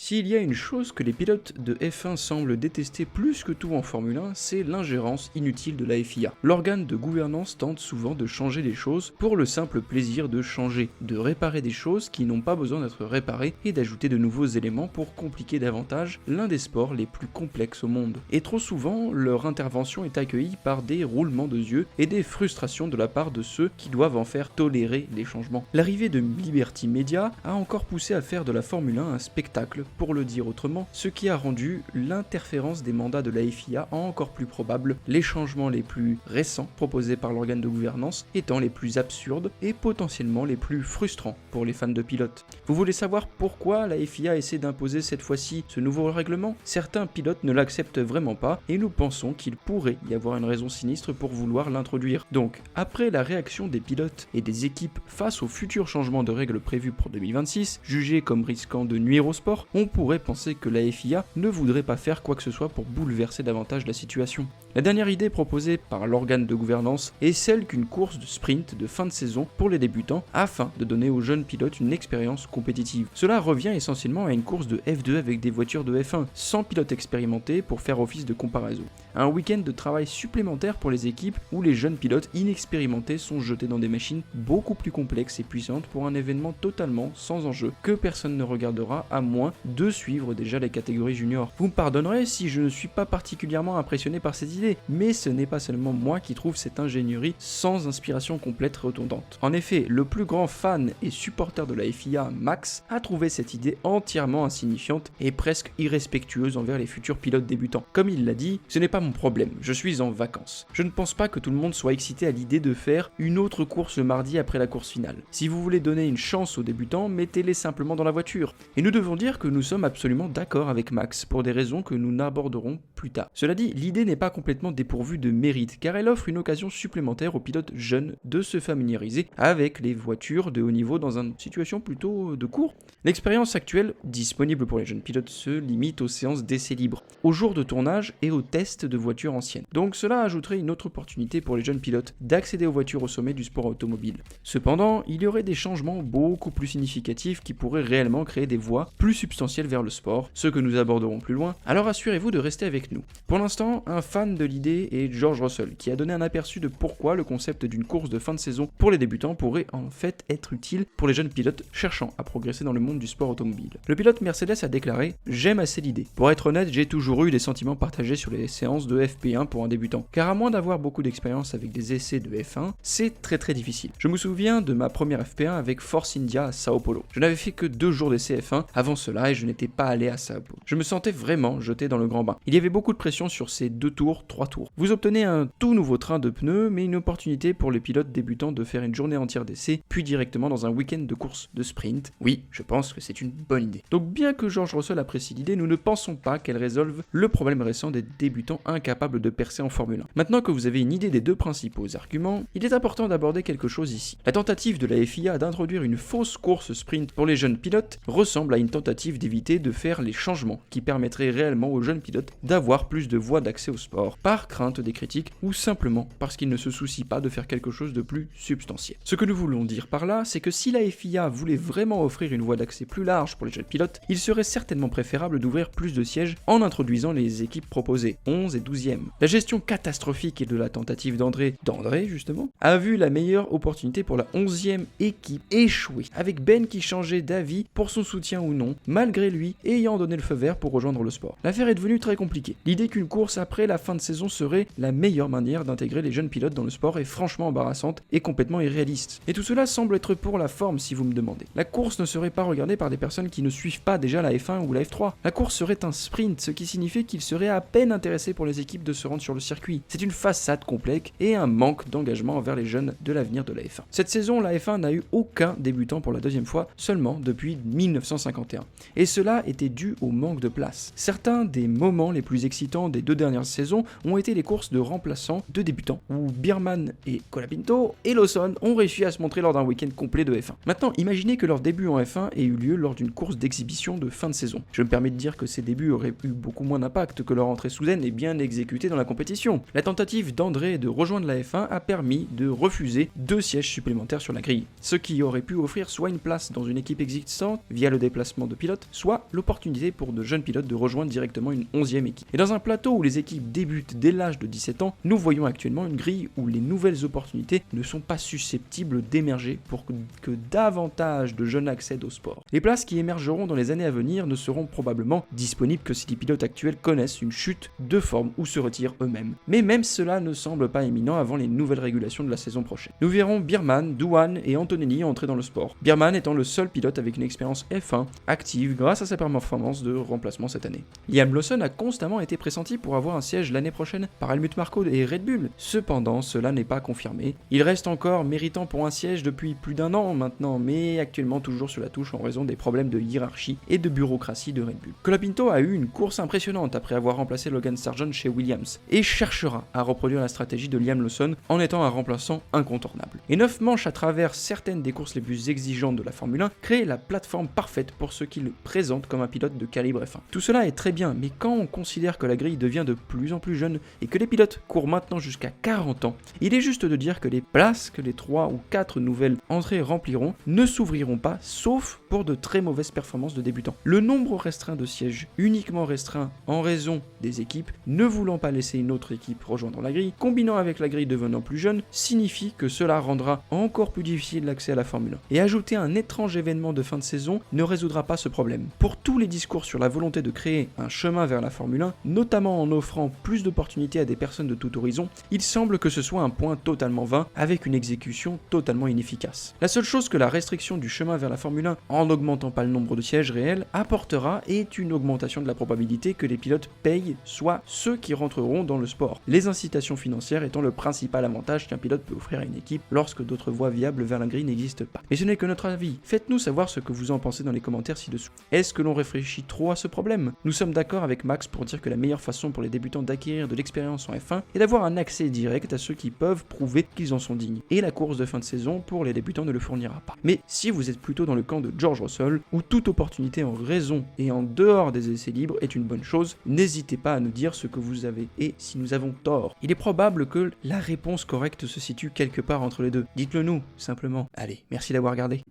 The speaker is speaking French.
S'il y a une chose que les pilotes de F1 semblent détester plus que tout en Formule 1, c'est l'ingérence inutile de la FIA. L'organe de gouvernance tente souvent de changer les choses pour le simple plaisir de changer, de réparer des choses qui n'ont pas besoin d'être réparées et d'ajouter de nouveaux éléments pour compliquer davantage l'un des sports les plus complexes au monde. Et trop souvent, leur intervention est accueillie par des roulements de yeux et des frustrations de la part de ceux qui doivent en faire tolérer les changements. L'arrivée de Liberty Media a encore poussé à faire de la Formule 1 un spectacle, pour le dire autrement, ce qui a rendu l'interférence des mandats de la FIA encore plus probable, les changements les plus récents proposés par l'organe de gouvernance étant les plus absurdes et potentiellement les plus frustrants pour les fans de pilotes. Vous voulez savoir pourquoi la FIA essaie d'imposer cette fois-ci ce nouveau règlement ? Certains pilotes ne l'acceptent vraiment pas et nous pensons qu'il pourrait y avoir une raison sinistre pour vouloir l'introduire. Donc, après la réaction des pilotes et des équipes face aux futurs changements de règles prévus pour 2026, jugés comme risquant de nuire au sport, on pourrait penser que la FIA ne voudrait pas faire quoi que ce soit pour bouleverser davantage la situation. La dernière idée proposée par l'organe de gouvernance est celle qu'une course de sprint de fin de saison pour les débutants afin de donner aux jeunes pilotes une expérience compétitive. Cela revient essentiellement à une course de F2 avec des voitures de F1, sans pilote expérimenté pour faire office de comparaison. Un week-end de travail supplémentaire pour les équipes où les jeunes pilotes inexpérimentés sont jetés dans des machines beaucoup plus complexes et puissantes pour un événement totalement sans enjeu que personne ne regardera à moins de suivre déjà les catégories juniors. Vous me pardonnerez si je ne suis pas particulièrement impressionné par cette idée, mais ce n'est pas seulement moi qui trouve cette ingénierie sans inspiration complète redondante. En effet, le plus grand fan et supporter de la FIA, Max, a trouvé cette idée entièrement insignifiante et presque irrespectueuse envers les futurs pilotes débutants. Comme il l'a dit, ce n'est pas mon problème, je suis en vacances. Je ne pense pas que tout le monde soit excité à l'idée de faire une autre course le mardi après la course finale. Si vous voulez donner une chance aux débutants, mettez-les simplement dans la voiture. Et nous devons dire que nous sommes absolument d'accord avec Max, pour des raisons que nous n'aborderons plus tard. Cela dit, l'idée n'est pas complètement dépourvue de mérite, car elle offre une occasion supplémentaire aux pilotes jeunes de se familiariser avec les voitures de haut niveau dans une situation plutôt de cours. L'expérience actuelle, disponible pour les jeunes pilotes, se limite aux séances d'essais libres, aux jours de tournage et aux tests de voitures anciennes. Donc cela ajouterait une autre opportunité pour les jeunes pilotes d'accéder aux voitures au sommet du sport automobile. Cependant, il y aurait des changements beaucoup plus significatifs qui pourraient réellement créer des voies plus substantielles vers le sport, ce que nous aborderons plus loin, alors assurez-vous de rester avec nous. Pour l'instant, un fan de l'idée est George Russell, qui a donné un aperçu de pourquoi le concept d'une course de fin de saison pour les débutants pourrait en fait être utile pour les jeunes pilotes cherchant à progresser dans le monde du sport automobile. Le pilote Mercedes a déclaré « J'aime assez l'idée. Pour être honnête, j'ai toujours eu des sentiments partagés sur les séances de FP1 pour un débutant, car à moins d'avoir beaucoup d'expérience avec des essais de F1, c'est très difficile. Je me souviens de ma première FP1 avec Force India à Sao Paulo. Je n'avais fait que 2 jours d'essais F1 avant cela et je n'étais pas allé à Sao Paulo. Je me sentais vraiment jeté dans le grand bain. Il y avait beaucoup de pression sur ces 2 tours, 3 tours. Vous obtenez un tout nouveau train de pneus, mais une opportunité pour les pilotes débutants de faire une journée entière d'essais, puis directement dans un week-end de course de sprint. Oui, je pense que c'est une bonne idée. Donc bien que George Russell apprécie l'idée, nous ne pensons pas qu'elle résolve le problème récent des débutants incapables de percer en Formule 1. Maintenant que vous avez une idée des 2 principaux arguments, il est important d'aborder quelque chose ici. La tentative de la FIA d'introduire une fausse course sprint pour les jeunes pilotes ressemble à une tentative d'éviter de faire les changements qui permettraient réellement aux jeunes pilotes d'avoir plus de voies d'accès au sport, par crainte des critiques ou simplement parce qu'ils ne se soucient pas de faire quelque chose de plus substantiel. Ce que nous voulons dire par là, c'est que si la FIA voulait vraiment offrir une voie d'accès plus large pour les jeunes pilotes, il serait certainement préférable d'ouvrir plus de sièges en introduisant les équipes proposées, 11 et 12e. La gestion catastrophique de la tentative d'André justement, a vu la meilleure opportunité pour la 11e équipe échouer, avec Ben qui changeait d'avis pour son soutien ou non, malgré lui ayant donné le feu vert pour rejoindre le sport. L'affaire est devenue très compliquée. L'idée qu'une course après la fin de saison serait la meilleure manière d'intégrer les jeunes pilotes dans le sport est franchement embarrassante et complètement irréaliste. Et tout cela semble être pour la forme si vous me demandez. La course ne serait pas regardée par des personnes qui ne suivent pas déjà la F1 ou la F3. La course serait un sprint, ce qui signifie qu'il serait à peine intéressé pour les équipes de se rendre sur le circuit. C'est une façade complexe et un manque d'engagement envers les jeunes de l'avenir de la F1. Cette saison, la F1 n'a eu aucun débutant pour la 2e fois seulement depuis 1951. Et cela était dû au manque de place. Certains des moments les plus excitants des 2 dernières saisons ont été les courses de remplaçants de débutants, où Bierman et Colapinto et Lawson ont réussi à se montrer lors d'un week-end complet de F1. Maintenant, imaginez que leur début en F1 ait eu lieu lors d'une course d'exhibition de fin de saison. Je me permets de dire que ces débuts auraient eu beaucoup moins d'impact que leur entrée soudaine et bien exécutée dans la compétition. La tentative d'André de rejoindre la F1 a permis de refuser 2 sièges supplémentaires sur la grille, ce qui aurait pu offrir soit une place dans une équipe existante via le déplacement de pilotes, soit l'opportunité pour de jeunes pilotes de rejoindre directement une 11e équipe. Et dans un plateau où les équipes débutent dès l'âge de 17 ans, nous voyons actuellement une grille où les nouvelles opportunités ne sont pas susceptibles d'émerger pour que davantage de jeunes accèdent au sport. Les places qui émergeront dans les années à venir ne seront probablement disponibles que si les pilotes actuels connaissent une chute de forme ou se retirent eux-mêmes. Mais même cela ne semble pas imminent avant les nouvelles régulations de la saison prochaine. Nous verrons Bierman, Doohan et Antonelli entrer dans le sport. Bierman étant le seul pilote avec une expérience F1 active grâce à sa performance de remplacement cette année. Liam Lawson a constamment été pressenti pour avoir un siège l'année prochaine par Helmut Marko et Red Bull. Cependant, cela n'est pas confirmé. Il reste encore méritant pour un siège depuis plus d'1 an maintenant, mais actuellement toujours sur la touche en raison des problèmes de hiérarchie et de bureaucratie de Red Bull. Colapinto a eu une course impressionnante après avoir remplacé Logan Sargent chez Williams et cherchera à reproduire la stratégie de Liam Lawson en étant un remplaçant incontournable. Et 9 manches à travers certaines des courses les plus exigeantes de la Formule 1 créent la plateforme parfaite pour ce qu'il présente comme un pilote de calibre F1. Tout cela est très bien, mais quand on considère que la grille devient de plus en plus jeune et que les pilotes courent maintenant jusqu'à 40 ans, il est juste de dire que les places que les 3 ou 4 nouvelles entrées rempliront ne s'ouvriront pas, sauf pour de très mauvaises performances de débutants. Le nombre restreint de sièges, uniquement restreint en raison des équipes, ne voulant pas laisser une autre équipe rejoindre la grille, combinant avec la grille devenant plus jeune, signifie que cela rendra encore plus difficile l'accès à la Formule 1. Et ajouter un étrange événement de fin de saison ne résoudra pas ce problème. Pour tous les discours sur la volonté de créer un chemin vers la Formule 1, notamment en offrant plus d'opportunités à des personnes de tout horizon, il semble que ce soit un point totalement vain, avec une exécution totalement inefficace. La seule chose que la restriction du chemin vers la Formule 1, en n'augmentant pas le nombre de sièges réels, apportera est une augmentation de la probabilité que les pilotes payent, soit ceux qui rentreront dans le sport. Les incitations financières étant le principal avantage qu'un pilote peut offrir à une équipe lorsque d'autres voies viables vers la grille n'existent pas. Et ce n'est que notre avis. Faites-nous savoir ce que vous en pensez dans les commentaires ci-dessous. Est-ce que l'on réfléchit trop à ce problème? Nous sommes d'accord avec Max pour dire que la meilleure façon pour les débutants d'acquérir de l'expérience en F1 est d'avoir un accès direct à ceux qui peuvent prouver qu'ils en sont dignes. Et la course de fin de saison pour les débutants ne le fournira pas. Mais si vous êtes plutôt dans le camp de George Russell, où toute opportunité en raison et en dehors des essais libres est une bonne chose, n'hésitez pas à nous dire ce que vous avez et si nous avons tort. Il est probable que la réponse correcte se situe quelque part entre les deux. Dites-le nous, simplement. Allez, merci d'avoir regardé.